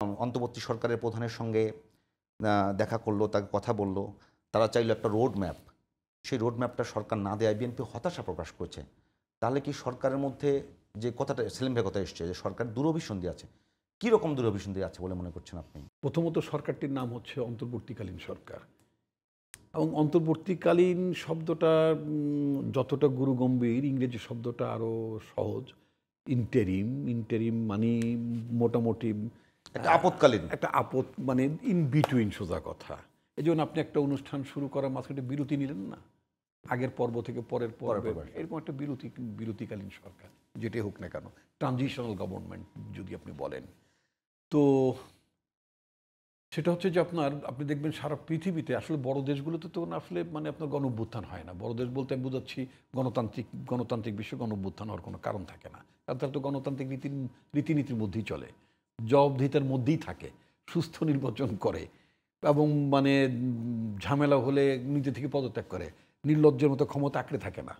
অন্তর্বর্তী সরকারের প্রধানের সঙ্গে দেখা করলো, তাকে কথা বলল। তারা চাইলো একটা রোড ম্যাপ। সেই রোড ম্যাপটা সরকার না দেওয়ায় বিএনপি হতাশা প্রকাশ করেছে। তাহলে কি সরকারের মধ্যে যে কথাটা সেলিম ভাইয়ের কথা এসছে যে সরকার দূরভিসন্ধি আছে, কী রকম দূরভিসন্ধি আছে বলে মনে করছেন আপনি? প্রথমত সরকারটির নাম হচ্ছে অন্তর্বর্তীকালীন সরকার, এবং অন্তর্বর্তীকালীন শব্দটা যতটা গুরুগম্ভীর, ইংরেজি শব্দটা আরও সহজ। ইন্টেরিম, ইন্টেরিম মানে মোটামুটি একটা আপৎকালীন। একটা মানে ইন বিটুইন, সোজা কথা। এই জন্য আপনি একটা অনুষ্ঠান শুরু করার মাঝখানে বিরতি নিলেন না, আগের পর্ব থেকে পরের পর্বে, এরকম একটা বিরতিকালীন সরকার, যেটাই হোক না কেন, ট্রানজিশনাল গভর্নমেন্ট যদি আপনি বলেন। তো সেটা হচ্ছে যে আপনি দেখবেন সারা পৃথিবীতে আসলে বড় দেশগুলোতে তো আসলে মানে আপনার গণ অভ্যুত্থান হয় না। বড় দেশ বলতে আমি বুঝাচ্ছি গণতান্ত্রিক বিশ্বে গণ অভ্যুত্থান হওয়ার কোনো কারণ থাকে না, কারণ তারা তো গণতান্ত্রিক রীতিনীতির মধ্যেই চলে, জবাবদিহিতার মধ্যেই থাকে, সুস্থ নির্বাচন করে, এবং মানে ঝামেলা হলে নিজে থেকে পদত্যাগ করে, নির্লজ্জের মতো ক্ষমতা আঁকড়ে থাকে না।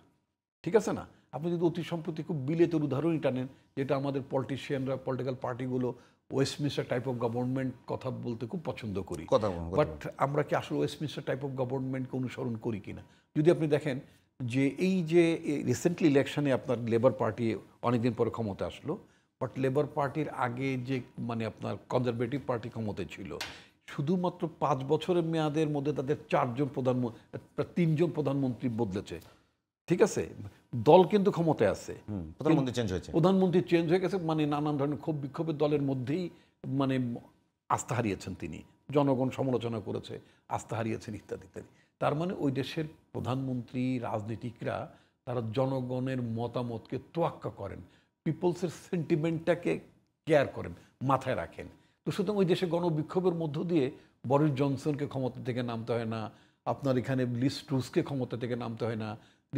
ঠিক আছে না? আপনি যদি অতি সম্প্রতি খুব বিলেতের উদাহরণই টানেন, যেটা আমাদের পলিটিশিয়ানরা, পলিটিক্যাল পার্টিগুলো ওয়েস্টমিনিস্টার টাইপ অফ গভর্নমেন্ট কথা বলতে খুব পছন্দ করি, বাট আমরা কি আসলে ওয়েস্টমিনিস্টার টাইপ অফ গভর্নমেন্টকে অনুসরণ করি কিনা? যদি আপনি দেখেন যে এই যে রিসেন্টলি ইলেকশনে আপনার লেবার পার্টি অনেকদিন পরে ক্ষমতা আসলো, বাট লেবার পার্টির আগে যে মানে আপনার কনজারভেটিভ পার্টি ক্ষমতায় ছিল, শুধুমাত্র 5 বছরের মেয়াদের মধ্যে তাদের 3জন প্রধানমন্ত্রী বদলেছে। ঠিক আছে, দল কিন্তু ক্ষমতায় আছে, প্রধানমন্ত্রী চেঞ্জ হয়ে গেছে, মানে নানান ধরনের ক্ষোভ বিক্ষোভের দলের মধ্যেই মানে আস্থা হারিয়েছেন তিনি, জনগণ সমালোচনা করেছে, আস্থা হারিয়েছেন ইত্যাদি ইত্যাদি। তার মানে ওই দেশের প্রধানমন্ত্রী, রাজনীতিকরা তারা জনগণের মতামতকে তোয়াক্কা করেন, পিপলসের সেন্টিমেন্টটাকে কেয়ার করেন, মাথায় রাখেন। তো সুতরাং ওই দেশে গণবিক্ষোভের মধ্য দিয়ে বরিস জনসনকে ক্ষমতা থেকে নামতে হয় না, আপনার এখানে লিজ ট্রুসকে ক্ষমতা থেকে নামতে হয় না,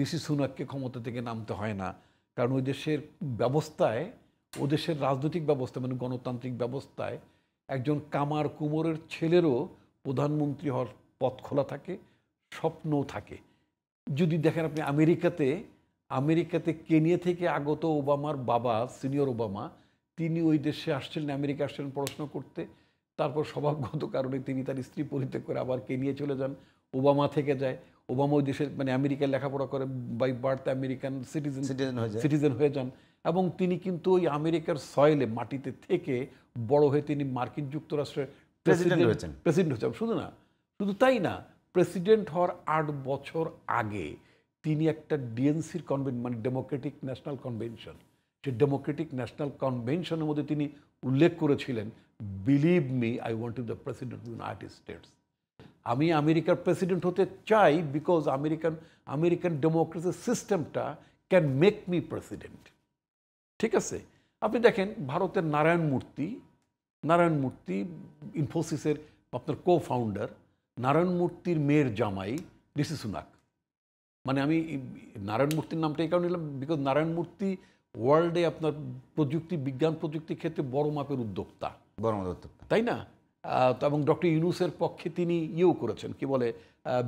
ঋষি সুনাককে ক্ষমতা থেকে নামতে হয় না, কারণ ওই দেশের ব্যবস্থায়, ও দেশের রাজনৈতিক ব্যবস্থা মানে গণতান্ত্রিক ব্যবস্থায় একজন কামার কুমোরের ছেলেরও প্রধানমন্ত্রী হওয়ার পথ খোলা থাকে, স্বপ্নও থাকে। যদি দেখেন আপনি আমেরিকাতে কেনিয়া থেকে আগত ওবামার বাবা, সিনিয়র ওবামা, তিনি ওই দেশে আসছিলেন, আমেরিকা আসছিলেন পড়াশোনা করতে, তারপর স্বভাবগত কারণে তিনি তার স্ত্রী পরিত্যাগ করে আবার কেনিয়া চলে যান, ওবামা থেকে যায়। ওবামা ওই দেশের মানে আমেরিকায় লেখাপড়া করে, বাই বার্থ আমেরিকান সিটিজেন হয়ে যান, এবং তিনি কিন্তু ওই আমেরিকার সয়েলে, মাটিতে থেকে বড় হয়ে তিনি মার্কিন যুক্তরাষ্ট্রের প্রেসিডেন্ট হয়েছেন। শুধু তাই না, প্রেসিডেন্ট হওয়ার 8 বছর আগে তিনি একটা ডিএনসির মানে ডেমোক্রেটিক ন্যাশনাল কনভেনশন, সেই ডেমোক্রেটিক ন্যাশনাল কনভেনশনের মধ্যে তিনি উল্লেখ করেছিলেন, believe me, I want to the president of the United states. আমি আমেরিকার প্রেসিডেন্ট হতে চাই, বিকজ আমেরিকান ডেমোক্রেসি সিস্টেমটা ক্যান মেক মি প্রেসিডেন্ট। ঠিক আছে, আপনি দেখেন ভারতের নারায়ণ মূর্তি ইনফোসিসের আপনার কো ফাউন্ডার, নারায়ণ মূর্তির মেয়ের জামাই ঋষি সুনাক। মানে আমি নারায়ণ মূর্তির নামটা এই কারণে নিলাম, বিকজ নারায়ণ মূর্তি ওয়ার্ল্ডে আপনার বিজ্ঞান প্রযুক্তি ক্ষেত্রে বড় মাপের উদ্যোক্তা, তাই না? এবং ডক্টর ইউনূসের পক্ষে তিনি ইয়েও করেছেন, কি বলে,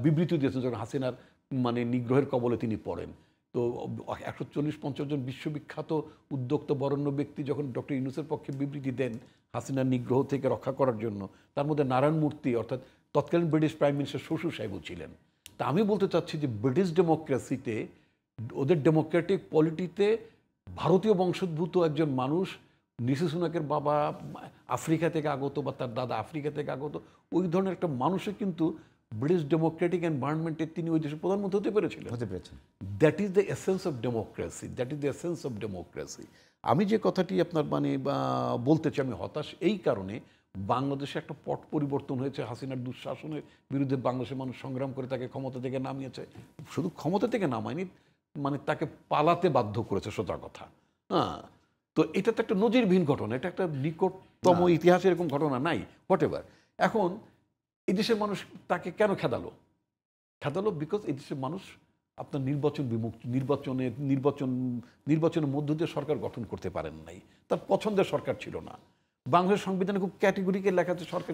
বিবৃতি দিয়েছেন যখন হাসিনার মানে নিগ্রহের কবলে তিনি পড়েন। তো 140-50 জন বিশ্ববিখ্যাত উদ্যোক্তা বরেণ্য ব্যক্তি যখন ডক্টর ইউনূসের পক্ষে বিবৃতি দেন হাসিনার নিগ্রহ থেকে রক্ষা করার জন্য, তার মধ্যে নারায়ণ মূর্তি অর্থাৎ তৎকালীন ব্রিটিশ প্রাইম মিনিস্টার শ্বশুর সাহেবও ছিলেন। তা আমি বলতে চাচ্ছি যে ব্রিটিশ ডেমোক্রেসিতে, ওদের ডেমোক্রেটিক পলিটিতে ভারতীয় বংশোদ্ভূত একজন মানুষ, ঋষি সুনাকের বাবা আফ্রিকা থেকে আগত বা তার দাদা আফ্রিকা থেকে আগত, ওই ধরনের একটা মানুষের কিন্তু ব্রিটিশ ডেমোক্রেটিক এনভায়রনমেন্টে তিনি ওই দেশের প্রধানমন্ত্রী হতে পেরেছেন। That is the essence of democracy. আমি যে কথাটি আপনার মানে বলতে চাই, আমি হতাশ এই কারণে, বাংলাদেশে একটা পট পরিবর্তন হয়েছে, হাসিনার দুঃশাসনের বিরুদ্ধে বাংলাদেশের মানুষ সংগ্রাম করে তাকে ক্ষমতা থেকে নামিয়েছে, শুধু ক্ষমতা থেকে নামায়নি, মানে তাকে পালাতে বাধ্য করেছে, সোজা কথা। হ্যাঁ, তো এটা তো একটা নজিরবিহীন ঘটনা, এটা একটা নিকটতম ইতিহাসে এরকম ঘটনা নাই, হোয়াট এভার। এখন এই দেশের মানুষ তাকে কেন খেদালো? বিকজ এই দেশের মানুষ আপনার নির্বাচনের মধ্য দিয়ে সরকার গঠন করতে পারেন নাই, তার পছন্দের সরকার ছিল না। বাংলাদেশের সংবিধানে খুব ক্যাটেগরিকে লেখা আছে সরকার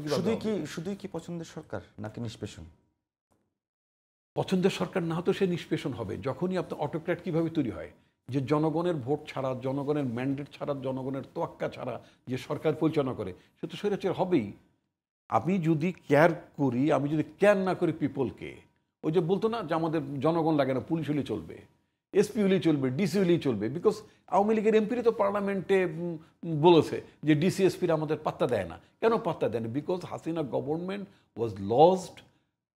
শুধুই কি পছন্দের সরকার নাকি নিষ্পেষণ? পছন্দের সরকার না হতো সে নিষ্পেষণ হবে। যখনই আপনার অটোক্র্যাট কিভাবে তৈরি হয়, যে জনগণের ভোট ছাড়া, জনগণের ম্যান্ডেট ছাড়া, জনগণের তোয়াক্কা ছাড়া যে সরকার পরিচালনা করে, সে তো স্বৈরাচার হবেই। আমি যদি কেয়ার করি, আমি যদি কেয়ার না করি পিপলকে, ওই যে বলতো না যে আমাদের জনগণ লাগে না, পুলিশ হলেই চলবে, এসপি হলেই চলবে, ডিসি হলেই চলবে, বিকজ আওয়ামী লীগের এমপিরা তো পার্লামেন্টে বলেছে যে ডিসি এসপিরা আমাদের পাত্তা দেয় না। কেন পাত্তা দেয় না? Because Hasina government was lost,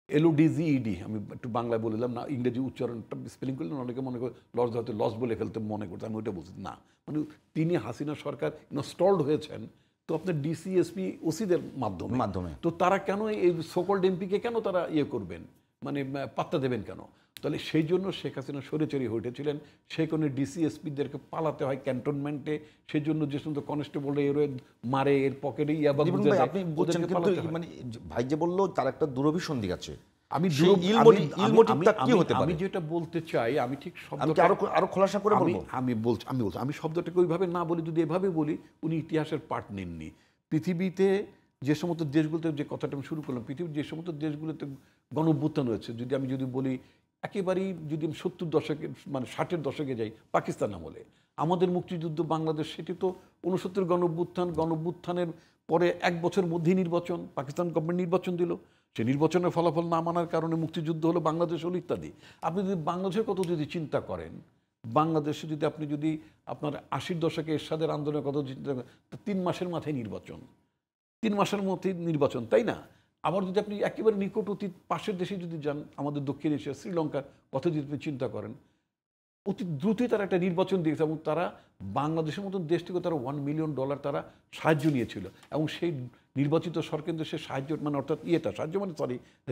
LODGED, আমি একটু বাংলায় বললাম না, ইংরেজি উচ্চারণটা স্পেলিং করলেন অনেকে মনে করে লস হয়তো লস বলে ফেলতে মনে করতে, আমি ওইটা বলছি না। মানে তিনি হাসিনা সরকার স্টলড হয়েছেন তো আপনার ডিসি এসপি ওসিদের মাধ্যমে। তো তারা কেন এই সোকল্ড এমপিকে কেন তারা ইয়ে করবেন, মানে পাত্তা দেবেন কেন? তাহলে সেই জন্য শেখ হাসিনা সরেচরি হয়ে উঠেছিলেন। সেই কারণে ডিসি এসপিদেরকে পালাতে হয় ক্যান্টনমেন্টে। সেই জন্য যে সমস্ত কনস্টেবল এর মারে, এর পকেটে ইয়াবা জীবন গুঁজে ভাই, দেয়, আপনি বলছেন ওদেরকে কিন্তু পালাতে হয়। মানে ভাই যে বললো তার একটা দূরভিসন্ধি আছে। আমি সেই ইলমোটিভটা কি হতে পারে? আমি যেটা বলতে চাই, আমি ঠিক আমি কি আরো খোলাসা করে বলবো? আমি শব্দটাকে ওইভাবে না বলি, যদি এভাবে বলি, উনি ইতিহাসের পাঠ নেননি। পৃথিবীতে যে সমস্ত দেশগুলোতে, যে কথাটা আমি শুরু করলাম, পৃথিবীর যে সমস্ত দেশগুলোতে গণঅভ্যুত্থান হয়েছে, যদি বলি একেবারেই, যদি আমি 70 দশকে মানে 60-এর দশকে যাই, পাকিস্তান আমলে আমাদের মুক্তিযুদ্ধ, বাংলাদেশ, সেটি তো 69 গণঅভ্যুত্থানের পরে 1 বছর মধ্যেই নির্বাচন, পাকিস্তান গভর্নমেন্ট নির্বাচন দিল। সে নির্বাচনের ফলাফল না মানার কারণে মুক্তিযুদ্ধ হলো, বাংলাদেশ হলো, ইত্যাদি। আপনি যদি বাংলাদেশের কথা যদি চিন্তা করেন, বাংলাদেশে যদি আপনি আপনার 80-র দশকে এরশাদের আন্দোলনের কথা চিন্তা করেন, 3 মাসের মাথায় নির্বাচন, 3 মাসের মধ্যেই নির্বাচন, তাই না? আবার যদি আপনি একেবারে নিকট অতীত পাশের দেশে যদি যান, আমাদের দক্ষিণ এশিয়া, শ্রীলঙ্কার কথা যদি আপনি চিন্তা করেন, অতি দ্রুতই তারা একটা নির্বাচন দিয়েছে, এবং তারা বাংলাদেশের মতন দেশ থেকে তারা $1 মিলিয়ন তারা সাহায্য নিয়েছিল, এবং সেই নির্বাচিত সরকার সে সাহায্য, মানে অর্থাৎ সাহায্য মানে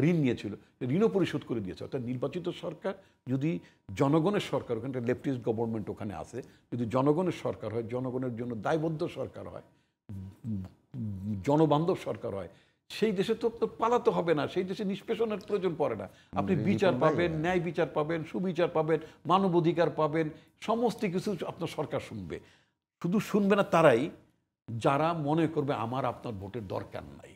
ঋণ নিয়েছিল, ঋণও পরিশোধ করে দিয়েছে। অর্থাৎ নির্বাচিত সরকার যদি জনগণের সরকার, ওখানে লেফটিস্ট গভর্নমেন্ট ওখানে আছে, যদি জনগণের সরকার হয়, জনগণের জন্য দায়বদ্ধ সরকার হয়, জনবান্ধব সরকার হয়, সেই দেশে তো পালাতে হবে না, সেই দেশে নিষ্পেষণের প্রয়োজন পড়ে না। আপনি বিচার পাবেন, ন্যায় বিচার পাবেন, সুবিচার পাবেন, মানবাধিকার পাবেন, সমস্ত কিছু আপনার সরকার শুনবে। শুধু শুনবে না তারাই যারা মনে করবে আমার আপনার ভোটের দরকার নাই।